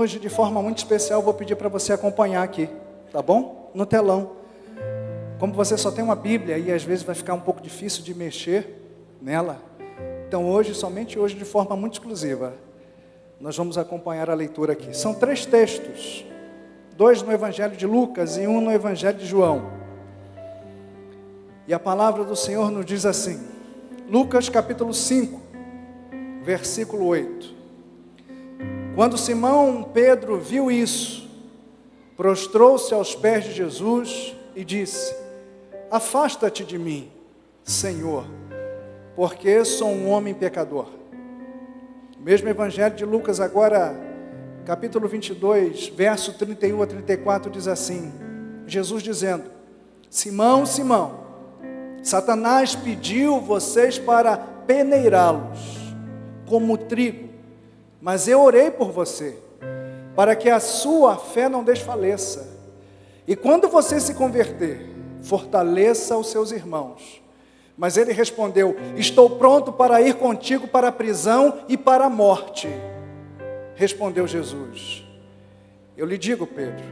hoje, de forma muito especial, vou pedir para você acompanhar aqui, tá bom? No telão. Como você só tem uma Bíblia e às vezes vai ficar um pouco difícil de mexer nela, então hoje, somente hoje, de forma muito exclusiva, nós vamos acompanhar a leitura aqui. São 3 textos, 2 no Evangelho de Lucas e 1 no Evangelho de João. E a palavra do Senhor nos diz assim, Lucas capítulo 5, versículo 8. Quando Simão Pedro viu isso, prostrou-se aos pés de Jesus e disse: afasta-te de mim, Senhor, porque sou um homem pecador. O mesmo Evangelho de Lucas agora, capítulo 22, verso 31 a 34, diz assim, Jesus dizendo: Simão, Simão, Satanás pediu vocês para peneirá-los como trigo, mas eu orei por você, para que a sua fé não desfaleça. E quando você se converter, fortaleça os seus irmãos. Mas ele respondeu: estou pronto para ir contigo para a prisão e para a morte. Respondeu Jesus: eu lhe digo, Pedro,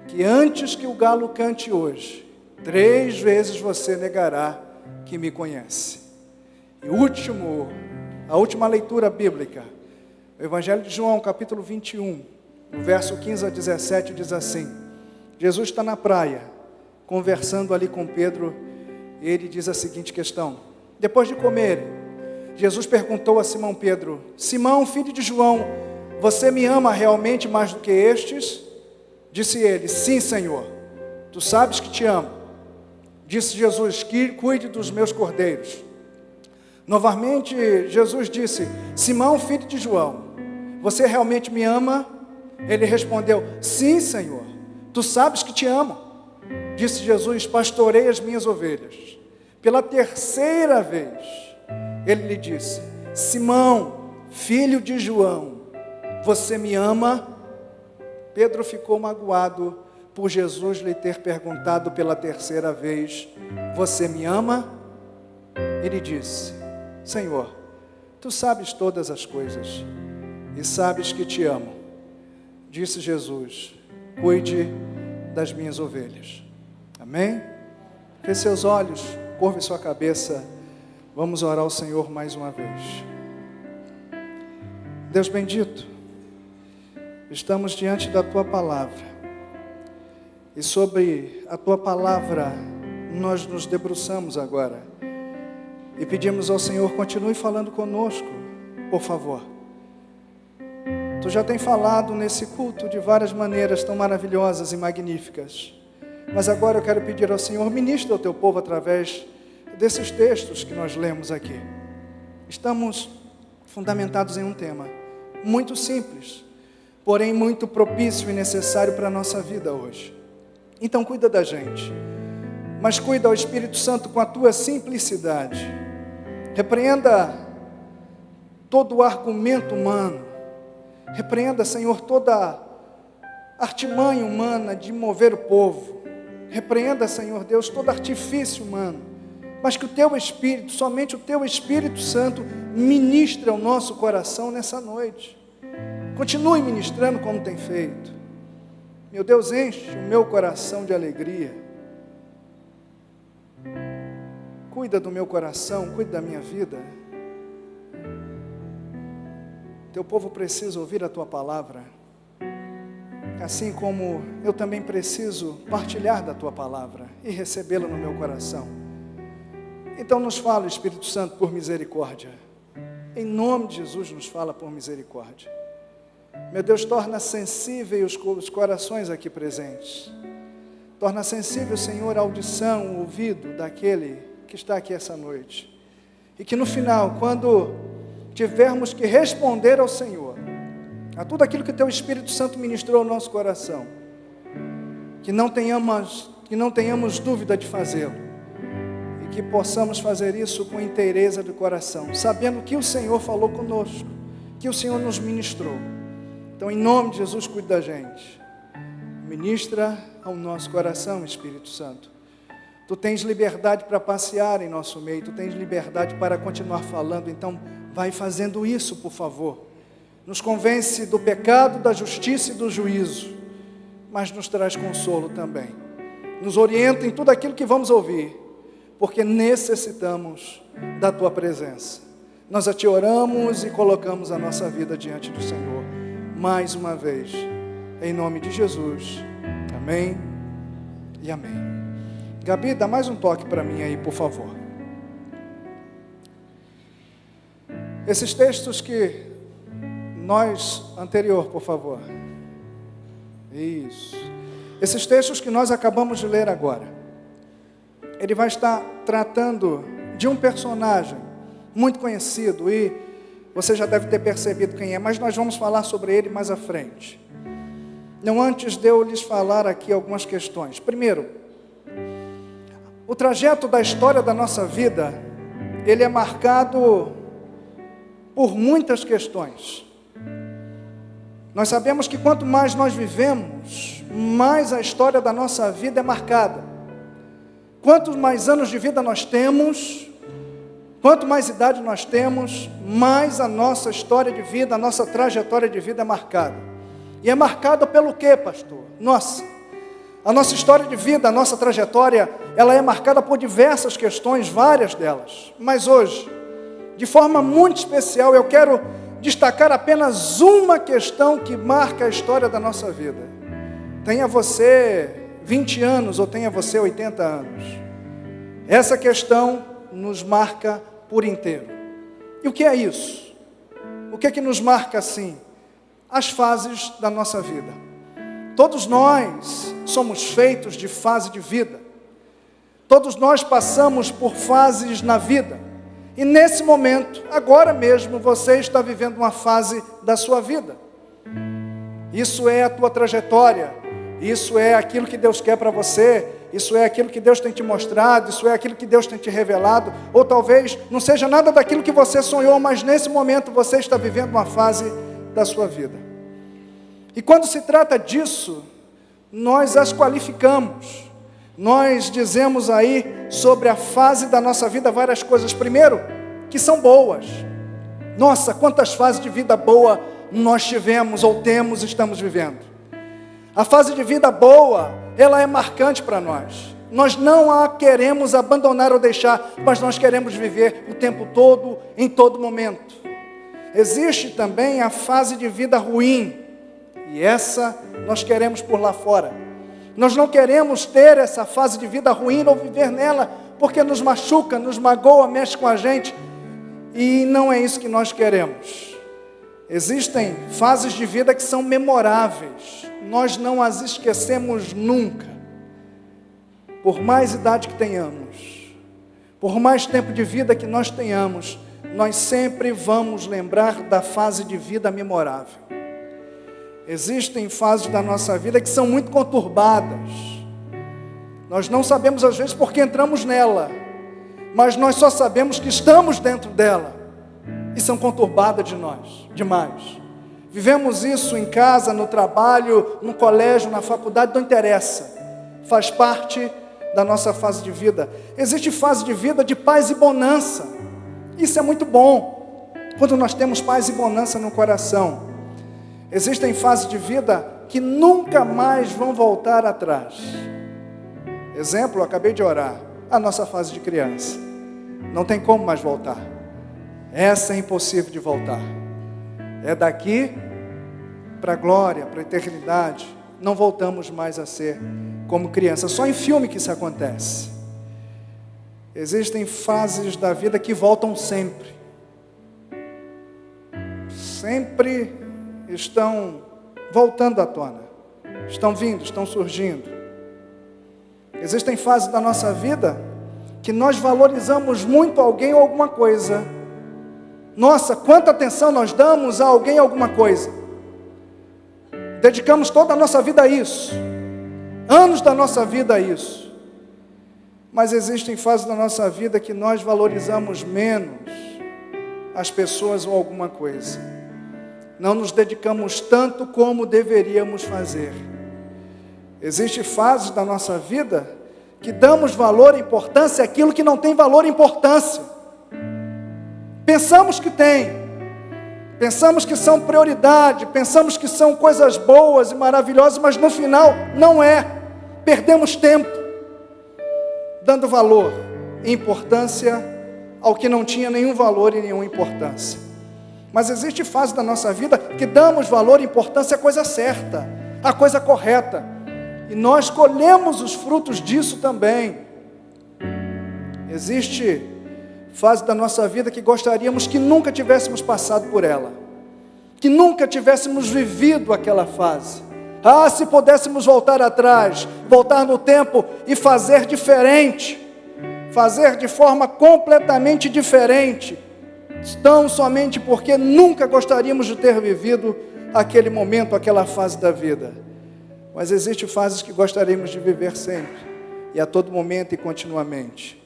que antes que o galo cante hoje, 3 vezes você negará que me conhece. E a última leitura bíblica, o Evangelho de João, capítulo 21, no verso 15 a 17, diz assim, Jesus está na praia, conversando ali com Pedro, e ele diz a seguinte questão: depois de comer, Jesus perguntou a Simão Pedro: Simão, filho de João, você me ama realmente mais do que estes? Disse ele: sim, Senhor, tu sabes que te amo. Disse Jesus: que cuide dos meus cordeiros. Novamente Jesus disse: Simão, filho de João, você realmente me ama? Ele respondeu: sim, Senhor, tu sabes que te amo. Disse Jesus: pastorei as minhas ovelhas. Pela 3ª vez ele lhe disse: Simão, filho de João, você me ama? Pedro ficou magoado por Jesus lhe ter perguntado pela 3ª vez: você me ama? Ele disse: Senhor, tu sabes todas as coisas e sabes que te amo. Disse Jesus: cuide das minhas ovelhas. Amém? Feche seus olhos, curve sua cabeça, vamos orar ao Senhor mais uma vez. Deus bendito, estamos diante da Tua Palavra, e sobre a Tua Palavra nós nos debruçamos agora, e pedimos ao Senhor: continue falando conosco, por favor. Tu já tem falado nesse culto de várias maneiras tão maravilhosas e magníficas, mas agora eu quero pedir ao Senhor: ministra ao Teu povo através desses textos que nós lemos aqui. Estamos fundamentados em um tema muito simples, porém muito propício e necessário para a nossa vida hoje. Então cuida da gente, mas cuida, ao Espírito Santo, com a Tua simplicidade. Repreenda todo o argumento humano, repreenda, Senhor, toda artimanha humana de mover o povo, repreenda, Senhor Deus, todo artifício humano, mas que o Teu Espírito, somente o Teu Espírito Santo, ministre ao nosso coração nessa noite. Continue ministrando como tem feito. Meu Deus, enche o meu coração de alegria. Cuida do meu coração, cuida da minha vida. Teu povo precisa ouvir a Tua palavra, assim como eu também preciso partilhar da Tua palavra e recebê-la no meu coração. Então nos fala, Espírito Santo, por misericórdia. Em nome de Jesus, nos fala por misericórdia. Meu Deus, torna sensível os corações aqui presentes. Torna sensível, Senhor, a audição, o ouvido daquele que está aqui essa noite. E que no final, quando tivermos que responder ao Senhor, a tudo aquilo que o Teu Espírito Santo ministrou ao nosso coração, que não tenhamos dúvida de fazê-lo, e que possamos fazer isso com inteireza do coração, sabendo que o Senhor falou conosco, que o Senhor nos ministrou. Então, em nome de Jesus, cuide da gente. Ministra ao nosso coração, Espírito Santo. Tu tens liberdade para passear em nosso meio, Tu tens liberdade para continuar falando, então vai fazendo isso, por favor. nos convence do pecado, da justiça e do juízo, mas nos traz consolo também. Nos orienta em tudo aquilo que vamos ouvir, porque necessitamos da Tua presença. Nós a Te oramos e colocamos a nossa vida diante do Senhor, mais uma vez, em nome de Jesus. Amém e amém. Gabi, dá mais um toque para mim aí, por favor. Esses textos que anterior, por favor. Isso. Esses textos que nós acabamos de ler agora, ele vai estar tratando de um personagem muito conhecido, e você já deve ter percebido quem é, mas nós vamos falar sobre ele mais à frente. Não antes de eu lhes falar aqui algumas questões. Primeiro, o trajeto da história da nossa vida, ele é marcado por muitas questões. Nós sabemos que quanto mais nós vivemos, mais a história da nossa vida é marcada. Quanto mais anos de vida nós temos, quanto mais idade nós temos, mais a nossa história de vida, a nossa trajetória de vida é marcada. E é marcada pelo quê, pastor? A nossa história de vida, a nossa trajetória, ela é marcada por diversas questões, várias delas. Mas hoje, de forma muito especial, eu quero destacar apenas uma questão que marca a história da nossa vida. Tenha você 20 anos ou tenha você 80 anos. Essa questão nos marca por inteiro. E o que é isso? O que é que nos marca assim? As fases da nossa vida. Todos nós somos feitos de fase de vida. Todos nós passamos por fases na vida. E nesse momento, agora mesmo, você está vivendo uma fase da sua vida. Isso é a tua trajetória. Isso é aquilo que Deus quer para você. Isso é aquilo que Deus tem te mostrado. Isso é aquilo que Deus tem te revelado. Ou talvez não seja nada daquilo que você sonhou, mas nesse momento você está vivendo uma fase da sua vida. E quando se trata disso, nós as qualificamos. Nós dizemos aí sobre a fase da nossa vida várias coisas. Primeiro, que são boas. Nossa, quantas fases de vida boa nós tivemos ou temos, estamos vivendo. A fase de vida boa, ela é marcante para nós. Nós não a queremos abandonar ou deixar, mas nós queremos viver o tempo todo, em todo momento. Existe também a fase de vida ruim, e essa nós queremos por lá fora. Nós não queremos ter essa fase de vida ruim ou viver nela, porque nos machuca, nos magoa, mexe com a gente, e não é isso que nós queremos. Existem fases de vida que são memoráveis, nós não as esquecemos nunca. Por mais idade que tenhamos, por mais tempo de vida que nós tenhamos, nós sempre vamos lembrar da fase de vida memorável. Existem fases da nossa vida que são muito conturbadas. Nós não sabemos às vezes porque entramos nela, mas nós só sabemos que estamos dentro dela. E são conturbadas demais. Vivemos isso em casa, no trabalho, no colégio, na faculdade, não interessa. Faz parte da nossa fase de vida. Existe fase de vida de paz e bonança. Isso é muito bom, quando nós temos paz e bonança no coração. Existem fases de vida que nunca mais vão voltar atrás. Exemplo, eu acabei de orar, a nossa fase de criança. Não tem como mais voltar. Essa é impossível de voltar. É daqui para a glória, para a eternidade. Não voltamos mais a ser como criança. Só em filme que isso acontece. Existem fases da vida que voltam sempre. Sempre estão voltando à tona. Estão vindo, estão surgindo. Existem fases da nossa vida que nós valorizamos muito alguém ou alguma coisa. Nossa, quanta atenção nós damos a alguém ou alguma coisa. Dedicamos toda a nossa vida a isso. Anos da nossa vida a isso. Mas existem fases da nossa vida que nós valorizamos menos as pessoas ou alguma coisa. Não nos dedicamos tanto como deveríamos fazer. Existem fases da nossa vida que damos valor e importância àquilo que não tem valor e importância. Pensamos que tem, Pensamos que são prioridade, pensamos que são coisas boas e maravilhosas, mas no final não é. Perdemos tempo, dando valor e importância ao que não tinha nenhum valor e nenhuma importância. Mas existe fase da nossa vida que damos valor e importância à coisa certa, à coisa correta. E nós colhemos os frutos disso também. Existe fase da nossa vida que gostaríamos que nunca tivéssemos passado por ela, que nunca tivéssemos vivido aquela fase. Ah, se pudéssemos voltar atrás, voltar no tempo e fazer diferente, fazer de forma completamente diferente, tão somente porque nunca gostaríamos de ter vivido aquele momento, aquela fase da vida. Mas existem fases que gostaríamos de viver sempre, e a todo momento e continuamente.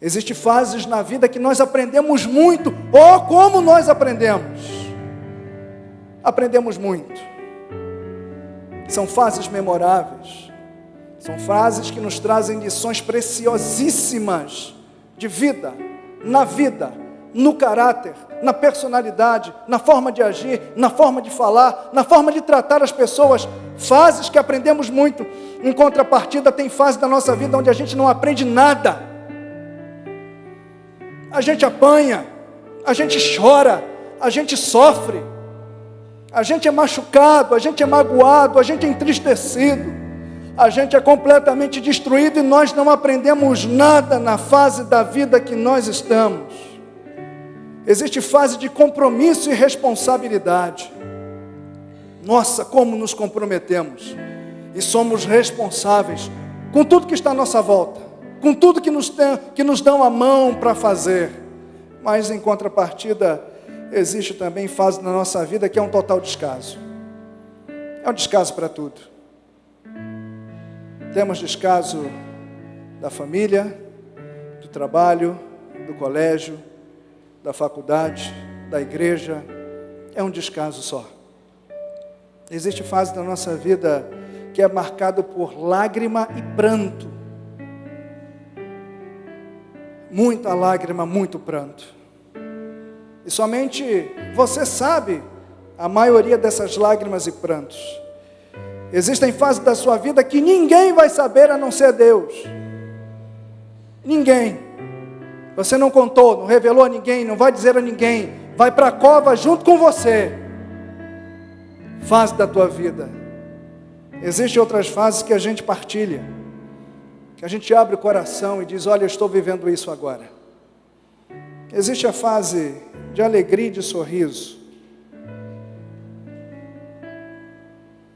Existem fases na vida que nós aprendemos muito. Oh, como nós aprendemos! Aprendemos muito. São fases memoráveis. São fases que nos trazem lições preciosíssimas de vida, no caráter, na personalidade, na forma de agir, na forma de falar, na forma de tratar as pessoas. Fases que aprendemos muito. Em contrapartida, tem fase da nossa vida onde a gente não aprende nada. A gente apanha, a gente chora, a gente sofre, a gente é machucado, a gente é magoado, a gente é entristecido, a gente é completamente destruído e nós não aprendemos nada na fase da vida que nós estamos. Existe fase de compromisso e responsabilidade. Nossa, como nos comprometemos e somos responsáveis com tudo que está à nossa volta, com tudo que nos dão a mão para fazer. Mas em contrapartida, existe também fase na nossa vida que é um total descaso. É um descaso para tudo. Temos descaso da família, do trabalho, do colégio, da faculdade, da igreja. É um descaso só. Existe fase da nossa vida que é marcada por lágrima e pranto. Muita lágrima, muito pranto. E somente você sabe a maioria dessas lágrimas e prantos. Existem fases da sua vida que ninguém vai saber a não ser Deus. Ninguém. Você não contou, não revelou a ninguém, não vai dizer a ninguém. Vai para a cova junto com você. Fase da tua vida. Existem outras fases que a gente partilha, que a gente abre o coração e diz: olha, eu estou vivendo isso agora. Existe a fase de alegria e de sorriso.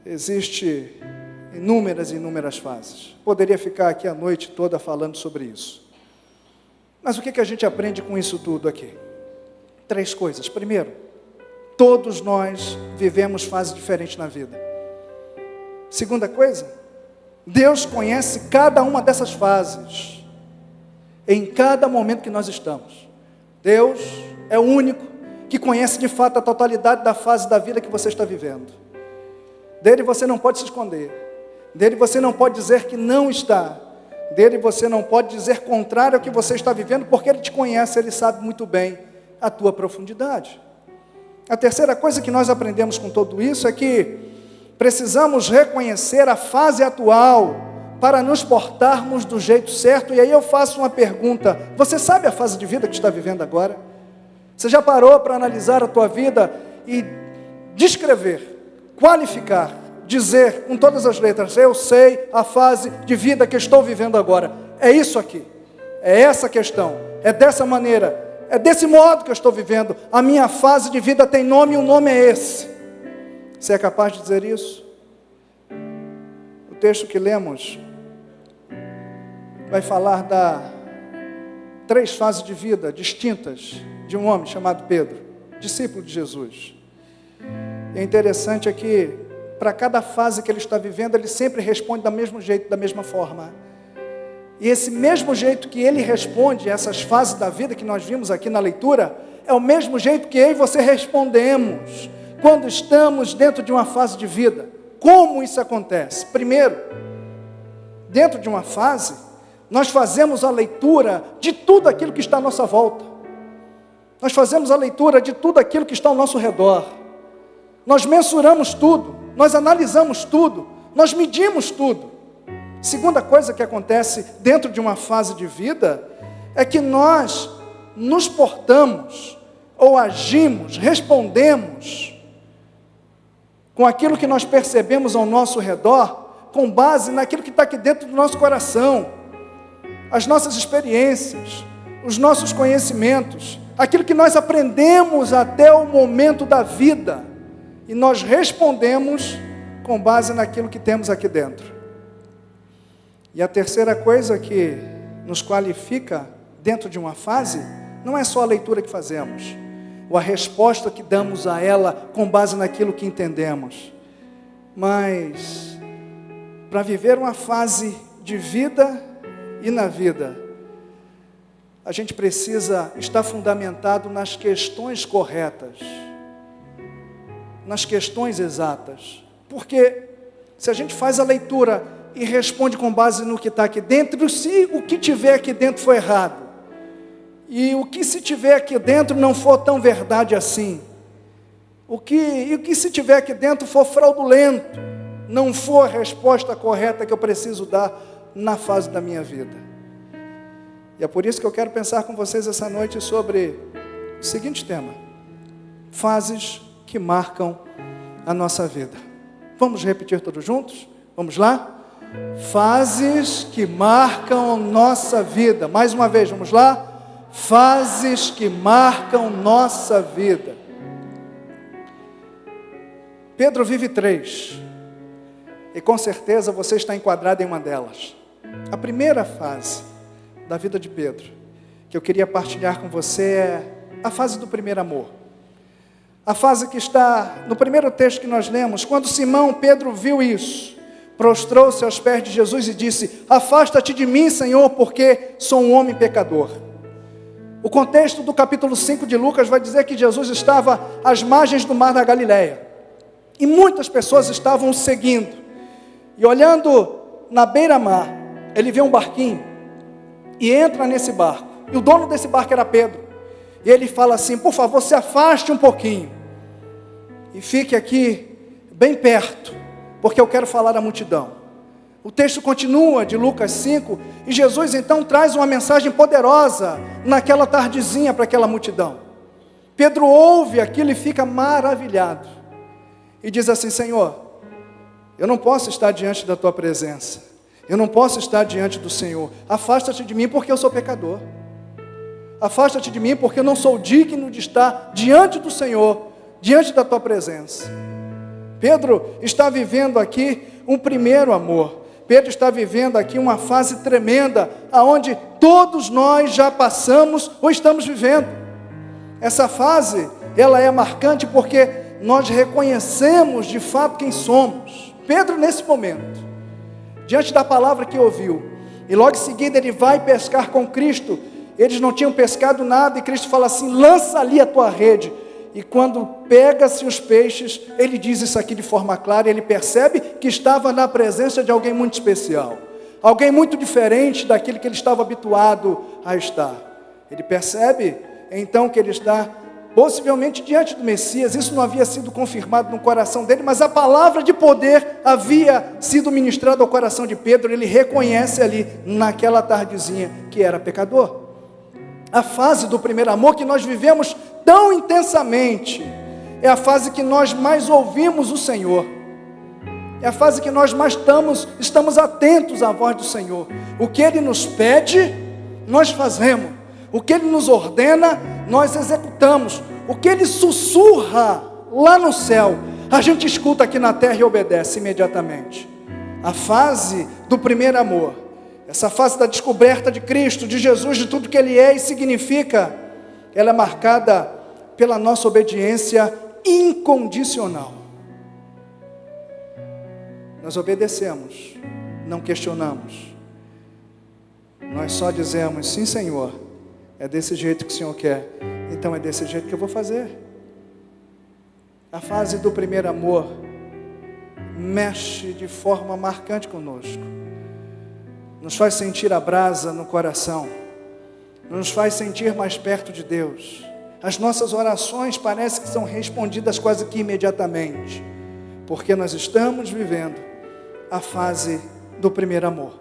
Existe inúmeras fases. Poderia ficar aqui a noite toda falando sobre isso. Mas o que a gente aprende com isso tudo aqui? 3 coisas. Primeiro, todos nós vivemos fases diferentes na vida. Segunda coisa, Deus conhece cada uma dessas fases, em cada momento que nós estamos. Deus é o único que conhece de fato a totalidade da fase da vida que você está vivendo. Dele você não pode se esconder, dele você não pode dizer que não está, dele você não pode dizer contrário ao que você está vivendo, porque Ele te conhece, Ele sabe muito bem a tua profundidade. A terceira coisa que nós aprendemos com tudo isso é que precisamos reconhecer a fase atual para nos portarmos do jeito certo. E aí eu faço uma pergunta: você sabe a fase de vida que está vivendo agora? Você já parou para analisar a tua vida e descrever, qualificar, dizer com todas as letras: eu sei a fase de vida que estou vivendo agora, é isso aqui, é essa questão, é dessa maneira, é desse modo que eu estou vivendo, a minha fase de vida tem nome e o nome é esse. Você é capaz de dizer isso? O texto que lemos vai falar da 3 fases de vida distintas de um homem chamado Pedro, discípulo de Jesus. E é interessante que para cada fase que ele está vivendo, ele sempre responde do mesmo jeito, da mesma forma. E esse mesmo jeito que ele responde a essas fases da vida que nós vimos aqui na leitura, é o mesmo jeito que eu e você respondemos quando estamos dentro de uma fase de vida. Como isso acontece? Primeiro, dentro de uma fase, nós fazemos a leitura de tudo aquilo que está à nossa volta. Nós fazemos a leitura de tudo aquilo que está ao nosso redor. Nós mensuramos tudo, nós analisamos tudo, nós medimos tudo. Segunda coisa que acontece dentro de uma fase de vida é que nós nos portamos ou agimos, respondemos com aquilo que nós percebemos ao nosso redor, com base naquilo que está aqui dentro do nosso coração, as nossas experiências, os nossos conhecimentos, aquilo que nós aprendemos até o momento da vida, e nós respondemos com base naquilo que temos aqui dentro. E a terceira coisa que nos qualifica dentro de uma fase, não é só a leitura que fazemos, ou a resposta que damos a ela com base naquilo que entendemos, mas para viver uma fase de vida e na vida, a gente precisa estar fundamentado nas questões corretas, nas questões exatas, porque se a gente faz a leitura e responde com base no que está aqui dentro, se o que tiver aqui dentro for errado, e o que se tiver aqui dentro não for tão verdade assim, o que se tiver aqui dentro for fraudulento, não for a resposta correta que eu preciso dar na fase da minha vida. E é por isso que eu quero pensar com vocês essa noite sobre o seguinte tema: fases que marcam a nossa vida. Vamos repetir todos juntos? Vamos lá? Fases que marcam a nossa vida. Mais uma vez, vamos lá? Fases que marcam nossa vida. Pedro vive 3. E com certeza você está enquadrado em uma delas. A primeira fase da vida de Pedro, que eu queria partilhar com você, é a fase do primeiro amor. A fase que está no primeiro texto que nós lemos, quando Simão Pedro viu isso, prostrou-se aos pés de Jesus e disse: afasta-te de mim, Senhor, porque sou um homem pecador. O contexto do capítulo 5 de Lucas vai dizer que Jesus estava às margens do mar da Galileia, e muitas pessoas estavam o seguindo, e olhando na beira-mar, ele vê um barquinho, e entra nesse barco, e o dono desse barco era Pedro, e ele fala assim: por favor, se afaste um pouquinho, e fique aqui bem perto, porque eu quero falar à multidão. O texto continua de Lucas 5, e Jesus então traz uma mensagem poderosa naquela tardezinha para aquela multidão. Pedro ouve aquilo e fica maravilhado, e diz assim: Senhor, eu não posso estar diante da tua presença, eu não posso estar diante do Senhor, afasta-te de mim porque eu sou pecador, afasta-te de mim porque eu não sou digno de estar diante do Senhor, diante da tua presença. Pedro está vivendo aqui um primeiro amor. Pedro está vivendo aqui uma fase tremenda, aonde todos nós já passamos ou estamos vivendo. Essa fase, ela é marcante porque nós reconhecemos de fato quem somos. Pedro, nesse momento, diante da palavra que ouviu, e logo em seguida ele vai pescar com Cristo. Eles não tinham pescado nada, e Cristo fala assim: lança ali a tua rede. E quando pega-se os peixes, ele diz isso aqui de forma clara, ele percebe que estava na presença de alguém muito especial, alguém muito diferente daquele que ele estava habituado a estar. Ele percebe então que ele está possivelmente diante do Messias. Isso não havia sido confirmado no coração dele, mas a palavra de poder havia sido ministrada ao coração de Pedro. Ele reconhece ali, naquela tardezinha, que era pecador. A fase do primeiro amor que nós vivemos tão intensamente é a fase que nós mais ouvimos o Senhor, é a fase que nós mais estamos atentos à voz do Senhor. O que Ele nos pede, nós fazemos. O que Ele nos ordena, nós executamos. O que Ele sussurra lá no céu, a gente escuta aqui na terra e obedece imediatamente. A fase do primeiro amor, essa fase da descoberta de Cristo, de Jesus, de tudo que Ele é e significa, ela é marcada pela nossa obediência incondicional. Nós obedecemos, não questionamos. Nós só dizemos: sim, Senhor, é desse jeito que o Senhor quer, então é desse jeito que eu vou fazer. A fase do primeiro amor mexe de forma marcante conosco, nos faz sentir a brasa no coração, nos faz sentir mais perto de Deus, As nossas orações parecem que são respondidas quase que imediatamente, porque nós estamos vivendo a fase do primeiro amor.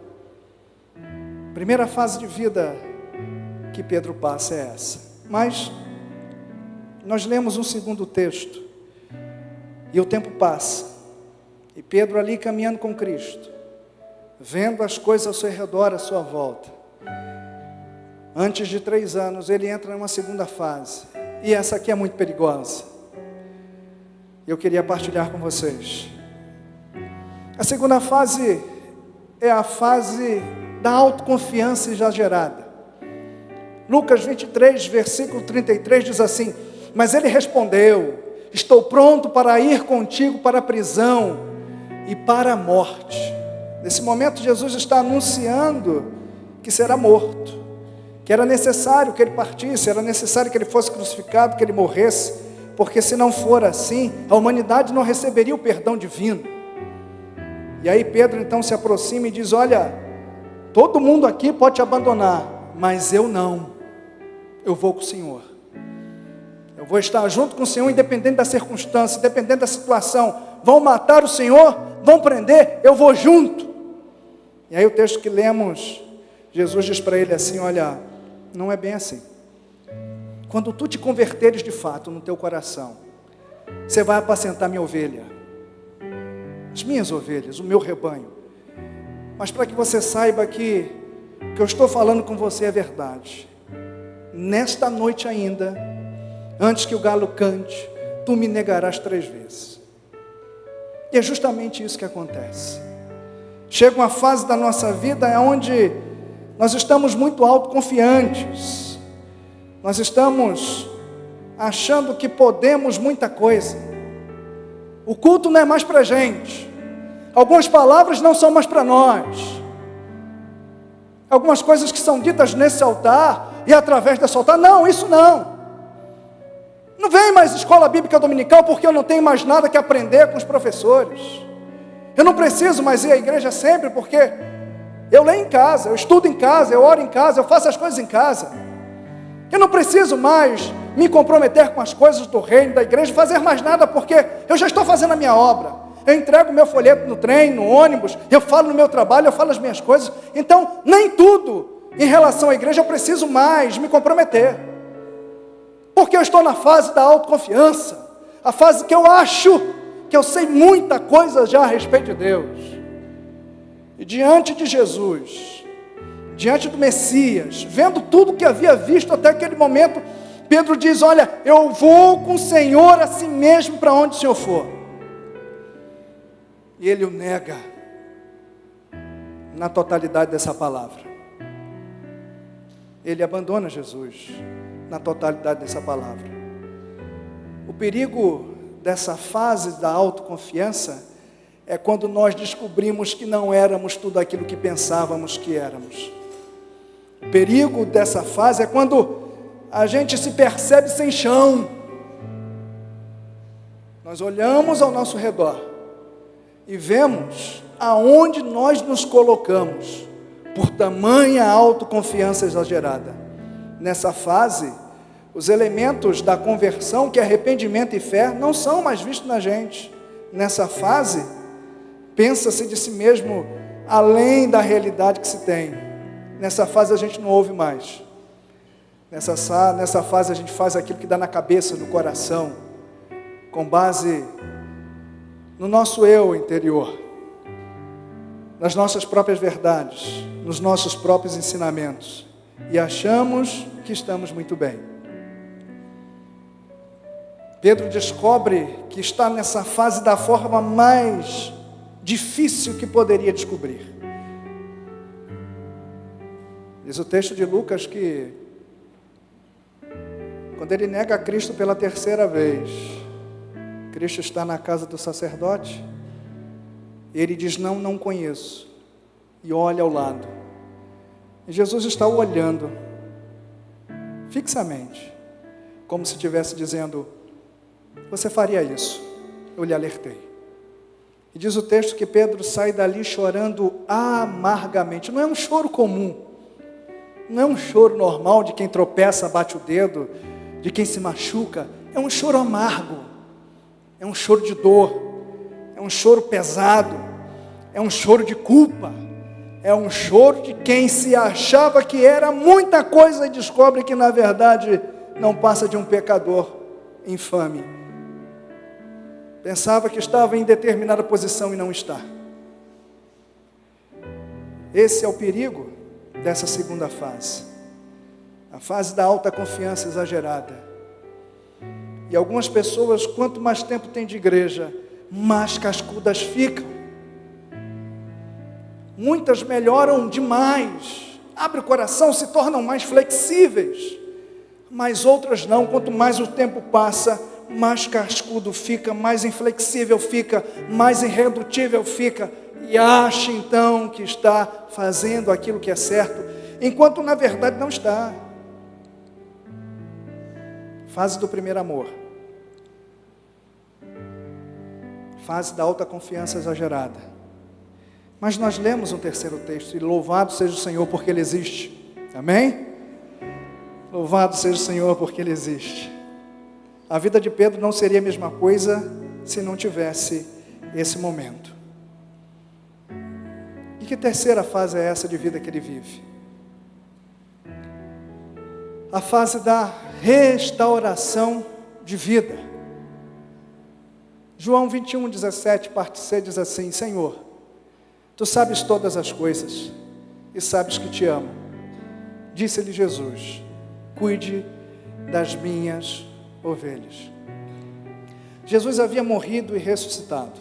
Primeira fase de vida que Pedro passa é essa. Mas nós lemos um segundo texto, e o tempo passa, e Pedro ali caminhando com Cristo, vendo as coisas ao seu redor, à sua volta. Antes de 3 anos, ele entra numa segunda fase, e essa aqui é muito perigosa. Eu queria partilhar com vocês. A segunda fase é a fase da autoconfiança exagerada. Lucas 23, versículo 33 diz assim: mas ele respondeu: estou pronto para ir contigo para a prisão e para a morte. Nesse momento Jesus está anunciando que será morto, que era necessário que ele partisse, era necessário que ele fosse crucificado, que ele morresse, porque se não for assim, a humanidade não receberia o perdão divino. E aí Pedro então se aproxima e diz: olha, todo mundo aqui pode te abandonar, mas eu não, eu vou com o Senhor. Eu vou estar junto com o Senhor, independente da circunstância, independente da situação. Vão matar o Senhor, vão prender, eu vou junto. E aí o texto que lemos, Jesus diz para ele assim: olha, não é bem assim. Quando tu te converteres de fato no teu coração, você vai apacentar minha ovelha, as minhas ovelhas, o meu rebanho. Mas para que você saiba que eu estou falando com você é verdade, nesta noite ainda, antes que o galo cante, tu me negarás 3 vezes. E é justamente isso que acontece. Chega uma fase da nossa vida onde nós estamos muito autoconfiantes, nós estamos achando que podemos muita coisa. O culto não é mais para a gente, algumas palavras não são mais para nós, algumas coisas que são ditas nesse altar e através desse altar, não, isso não. Não vem mais escola bíblica dominical porque eu não tenho mais nada que aprender com os professores. Eu não preciso mais ir à igreja sempre porque eu leio em casa, eu estudo em casa, eu oro em casa, eu faço as coisas em casa. Eu não preciso mais me comprometer com as coisas do reino, da igreja, fazer mais nada porque eu já estou fazendo a minha obra. Eu entrego o meu folheto no trem, no ônibus, eu falo no meu trabalho, eu falo as minhas coisas. Então, nem tudo em relação à igreja eu preciso mais me comprometer. Porque eu estou na fase da autoconfiança, a fase que eu acho que eu sei muita coisa já a respeito de Deus. E diante de Jesus, diante do Messias, vendo tudo que havia visto até aquele momento, Pedro diz: olha, eu vou com o Senhor assim mesmo para onde o Senhor for. E ele o nega na totalidade dessa palavra. Ele abandona Jesus na totalidade dessa palavra. O perigo dessa fase da autoconfiança é quando nós descobrimos que não éramos tudo aquilo que pensávamos que éramos. O perigo dessa fase é quando a gente se percebe sem chão. Nós olhamos ao nosso redor e vemos aonde nós nos colocamos por tamanha autoconfiança exagerada. Nessa fase, os elementos da conversão, que é arrependimento e fé, não são mais vistos na gente. Nessa fase, pensa-se de si mesmo além da realidade que se tem. Nessa fase a gente não ouve mais. Nessa fase a gente faz aquilo que dá na cabeça, no coração, com base no nosso eu interior, nas nossas próprias verdades, nos nossos próprios ensinamentos, e achamos que estamos muito bem. Pedro descobre que está nessa fase da forma mais difícil que poderia descobrir. Diz o texto de Lucas que quando ele nega a Cristo pela 3ª vez, Cristo está na casa do sacerdote, e ele diz: não conheço, e olha ao lado. E Jesus está o olhando fixamente, como se estivesse dizendo: você faria isso, eu lhe alertei. E diz o texto que Pedro sai dali chorando amargamente. Não é um choro comum, não é um choro normal de quem tropeça, bate o dedo, de quem se machuca, é um choro amargo, é um choro de dor, é um choro pesado, é um choro de culpa, é um choro de quem se achava que era muita coisa e descobre que na verdade não passa de um pecador infame. Pensava que estava em determinada posição e não está. Esse é o perigo dessa segunda fase, a fase da alta confiança exagerada. E algumas pessoas, quanto mais tempo tem de igreja, mais cascudas ficam. Muitas melhoram demais, abrem o coração, se tornam mais flexíveis, mas outras não. Quanto mais o tempo passa, mais cascudo fica, mais inflexível fica, mais irredutível fica, e acha então que está fazendo aquilo que é certo, enquanto na verdade não está. Fase do primeiro amor, fase da alta confiança exagerada. Mas nós lemos um terceiro texto, e louvado seja o Senhor porque Ele existe, amém? Louvado seja o Senhor porque Ele existe. A vida de Pedro não seria a mesma coisa se não tivesse esse momento. E que terceira fase é essa de vida que ele vive? A fase da restauração de vida. João 21:17, parte C, diz assim: Senhor, Tu sabes todas as coisas e sabes que Te amo. Disse-lhe Jesus: cuide das minhas ovelhas. Jesus havia morrido e ressuscitado.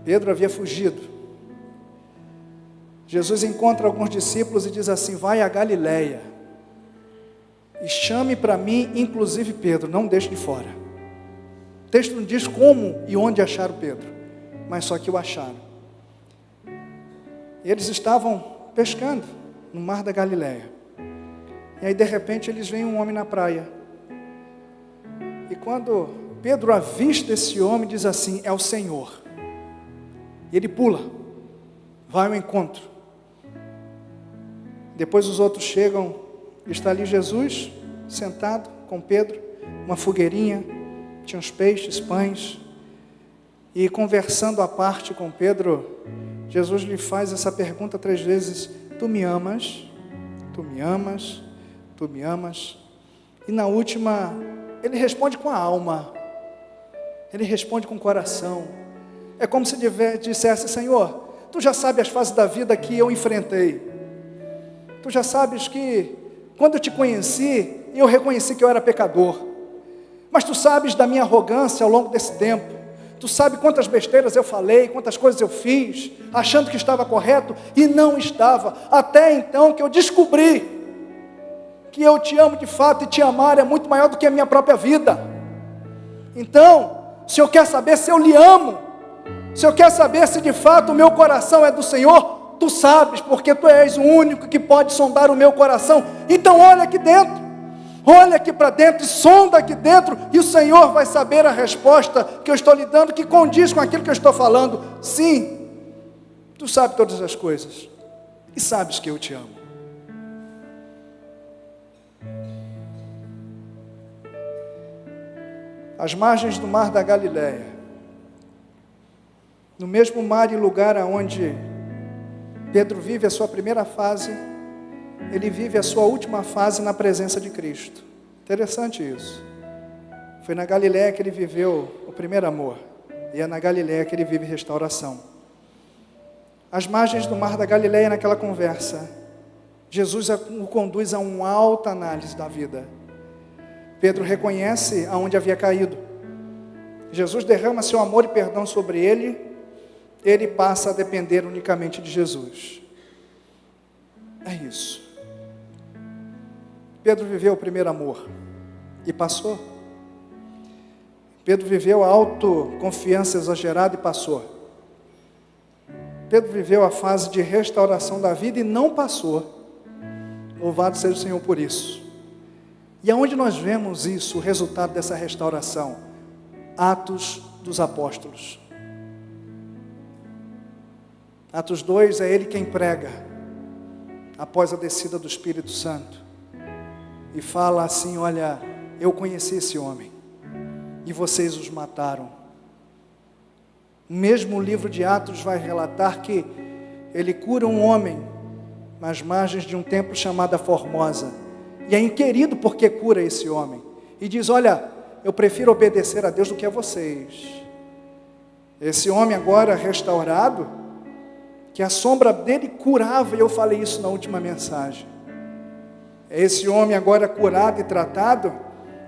Pedro havia fugido. Jesus encontra alguns discípulos e diz assim: vai a Galileia e chame para mim, inclusive Pedro, não deixe de fora. O texto não diz como e onde acharam Pedro, mas só que o acharam. Eles estavam pescando no mar da Galileia, e aí de repente eles veem um homem na praia, e quando Pedro avista esse homem, diz assim: é o Senhor. E ele pula, vai ao encontro. Depois os outros chegam, está ali Jesus, sentado com Pedro, uma fogueirinha, tinha uns peixes, pães, e conversando à parte com Pedro, Jesus lhe faz essa pergunta 3 vezes: tu me amas? Tu me amas? Tu me amas? E na última, ele responde com a alma, ele responde com o coração. É como se dissesse: Senhor, Tu já sabes as fases da vida que eu enfrentei. Tu já sabes que quando eu Te conheci, eu reconheci que eu era pecador. Mas Tu sabes da minha arrogância ao longo desse tempo. Tu sabe quantas besteiras eu falei, quantas coisas eu fiz, achando que estava correto e não estava. Até então que eu descobri que eu Te amo de fato, e Te amar é muito maior do que a minha própria vida. Então, o Senhor quer saber se eu lhe amo, o Senhor quer saber se de fato o meu coração é do Senhor. Tu sabes, porque Tu és o único que pode sondar o meu coração. Então olha aqui dentro, olha aqui para dentro e sonda aqui dentro, e o Senhor vai saber a resposta que eu estou lhe dando, que condiz com aquilo que eu estou falando. Sim, Tu sabes todas as coisas, e sabes que eu Te amo. Às margens do mar da Galileia, no mesmo mar e lugar aonde Pedro vive a sua primeira fase, ele vive a sua última fase na presença de Cristo. Interessante isso. Foi na Galileia que ele viveu o primeiro amor, e é na Galileia que ele vive restauração. Às margens do mar da Galileia, naquela conversa, Jesus o conduz a uma alta análise da vida. Pedro reconhece aonde havia caído. Jesus derrama seu amor e perdão sobre ele. Ele passa a depender unicamente de Jesus. É isso. Pedro viveu o primeiro amor e passou. Pedro viveu a autoconfiança exagerada e passou. Pedro viveu a fase de restauração da vida e não passou. Louvado seja o Senhor por isso. E aonde nós vemos isso, o resultado dessa restauração? Atos dos Apóstolos. Atos 2 é ele quem prega, após a descida do Espírito Santo. e fala assim: olha, eu conheci esse homem e vocês os mataram. Mesmo o livro de Atos vai relatar que ele cura um homem nas margens de um templo chamado Formosa, e é inquirido porque cura esse homem, e diz: olha, eu prefiro obedecer a Deus do que a vocês. Esse homem agora restaurado, que a sombra dele curava, e eu falei isso na última mensagem, esse homem agora curado e tratado,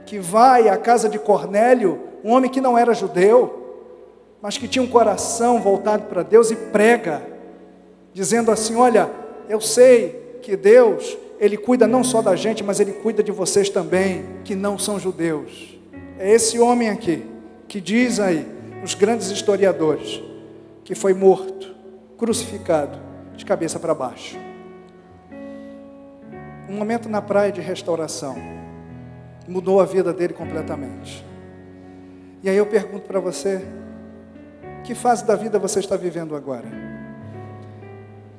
que vai à casa de Cornélio, um homem que não era judeu, mas que tinha um coração voltado para Deus, e prega, dizendo assim: olha, eu sei que Deus, Ele cuida não só da gente, mas Ele cuida de vocês também, que não são judeus. É esse homem aqui, que diz aí, os grandes historiadores, que foi morto, crucificado, de cabeça para baixo. Um momento na praia de restauração, mudou a vida dele completamente. E aí eu pergunto para você, que fase da vida você está vivendo agora?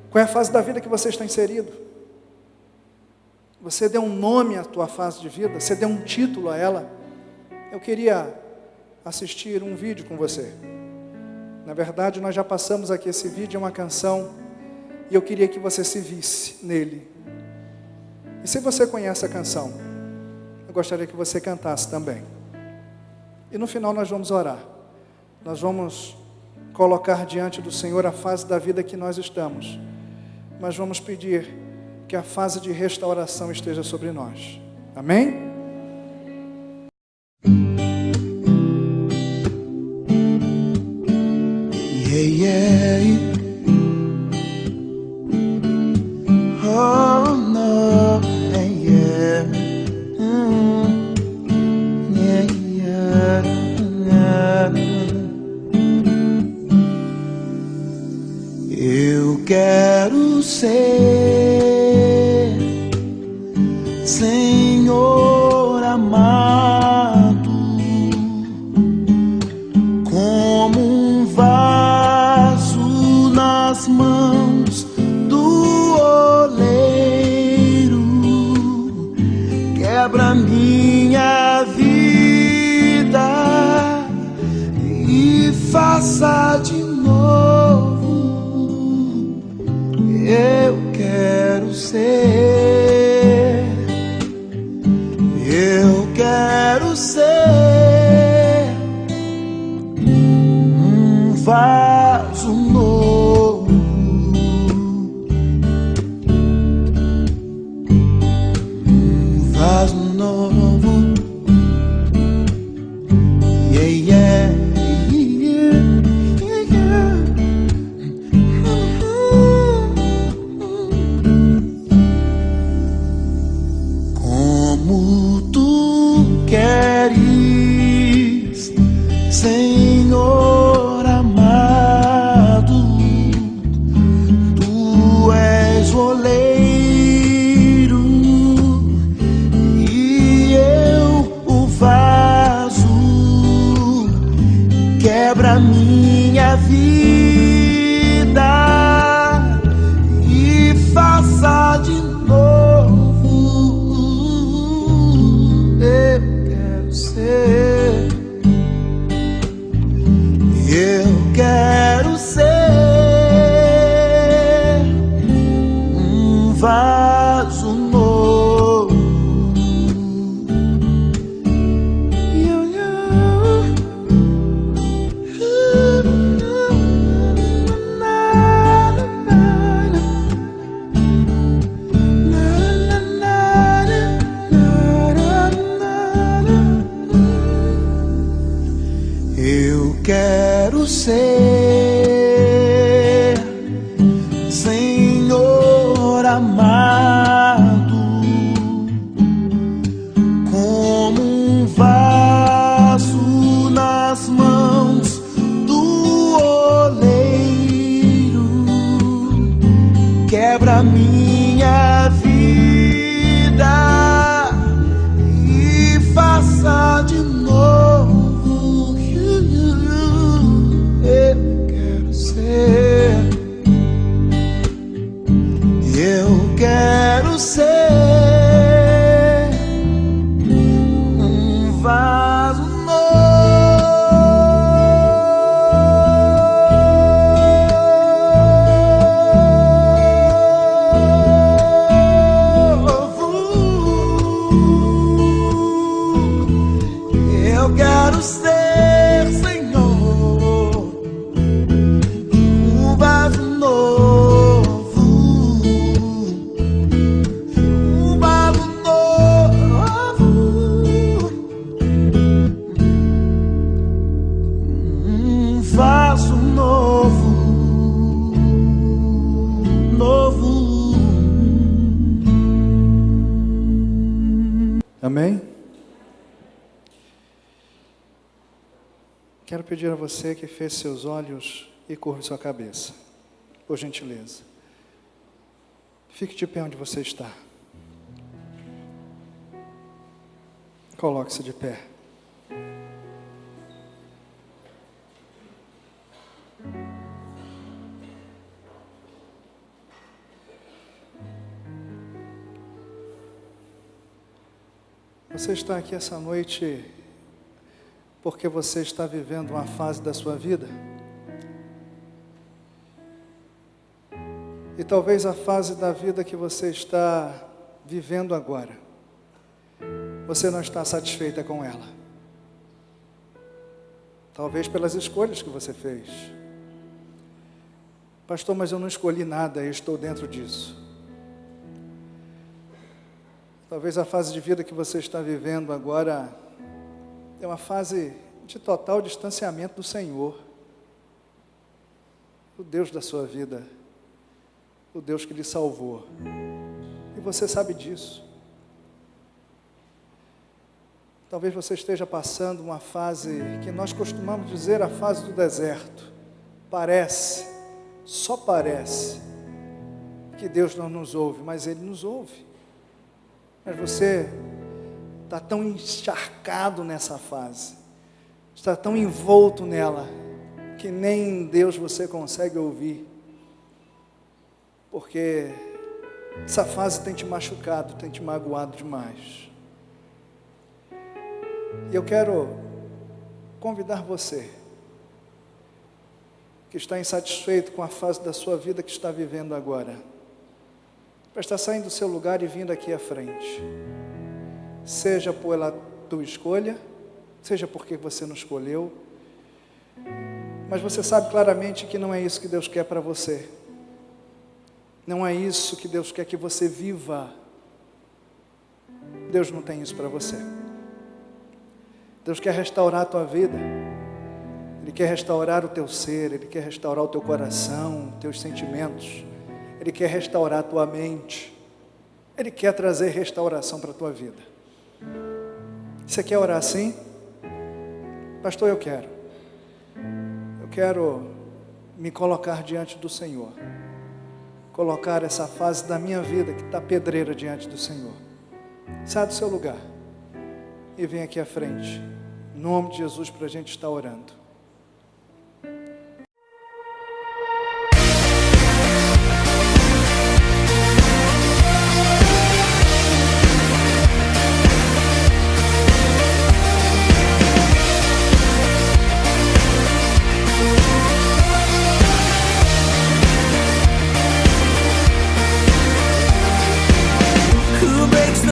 Qual é a fase da vida que você está inserido? Você deu um nome à tua fase de vida? Você deu um título a ela? Eu queria assistir um vídeo com você. Na verdade, nós já passamos aqui esse vídeo, é uma canção, e eu queria que você se visse nele. E se você conhece a canção, eu gostaria que você cantasse também. E no final nós vamos orar. Nós vamos colocar diante do Senhor a fase da vida que nós estamos, mas vamos pedir que a fase de restauração esteja sobre nós. Amém? Yeah, yeah. Oh no, yeah. Yeah, yeah. Eu quero ser Senhor amado, como um vaso nas mãos do oleiro. Quebra minha vida e faça de novo. Eu quero ser, eu quero ser um vaso novo, um vaso novo. Yeah, yeah, yeah, yeah, yeah. Como tu queres, Senhor amado, tu és o oleiro e eu o vaso. Quebra minha vida e faça de novo. Eu quero ser, eu quero ser um vaso novo. Eu quero ser Senhor amado, como um vaso nas mãos do oleiro. Quebra minha vida e faça de novo. Eu Eu quero ser, Senhor, um vaso novo, um vaso novo, um vaso novo, novo. Amém? Quero pedir a você que feche seus olhos e curve sua cabeça, por gentileza. Fique de pé onde você está. Coloque-se de pé. Você está aqui essa noite porque você está vivendo uma fase da sua vida? E talvez a fase da vida que você está vivendo agora, você não está satisfeita com ela. Talvez pelas escolhas que você fez. Pastor, mas eu não escolhi nada, eu estou dentro disso. Talvez a fase de vida que você está vivendo agora é uma fase de total distanciamento do Senhor, o Deus da sua vida, o Deus que lhe salvou. E você sabe disso. Talvez você esteja passando uma fase que nós costumamos dizer a fase do deserto. Parece, só parece, que Deus não nos ouve, mas Ele nos ouve. Mas você está tão encharcado nessa fase, está tão envolto nela, que nem Deus você consegue ouvir, porque essa fase tem te machucado, tem te magoado demais. E eu quero convidar você, que está insatisfeito com a fase da sua vida que está vivendo agora, para estar saindo do seu lugar e vindo aqui à frente. Seja pela tua escolha, seja porque você não escolheu, mas você sabe claramente que não é isso que Deus quer para você. Não é isso que Deus quer que você viva. Deus não tem isso para você. Deus quer restaurar a tua vida. Ele quer restaurar o teu ser, Ele quer restaurar o teu coração, teus sentimentos. Ele quer restaurar a tua mente. Ele quer trazer restauração para a tua vida. Você quer orar assim? Pastor, eu quero. Eu quero me colocar diante do Senhor. Colocar essa fase da minha vida que está pedreira diante do Senhor. Sai do seu lugar e vem aqui à frente. Em nome de Jesus, para a gente estar orando.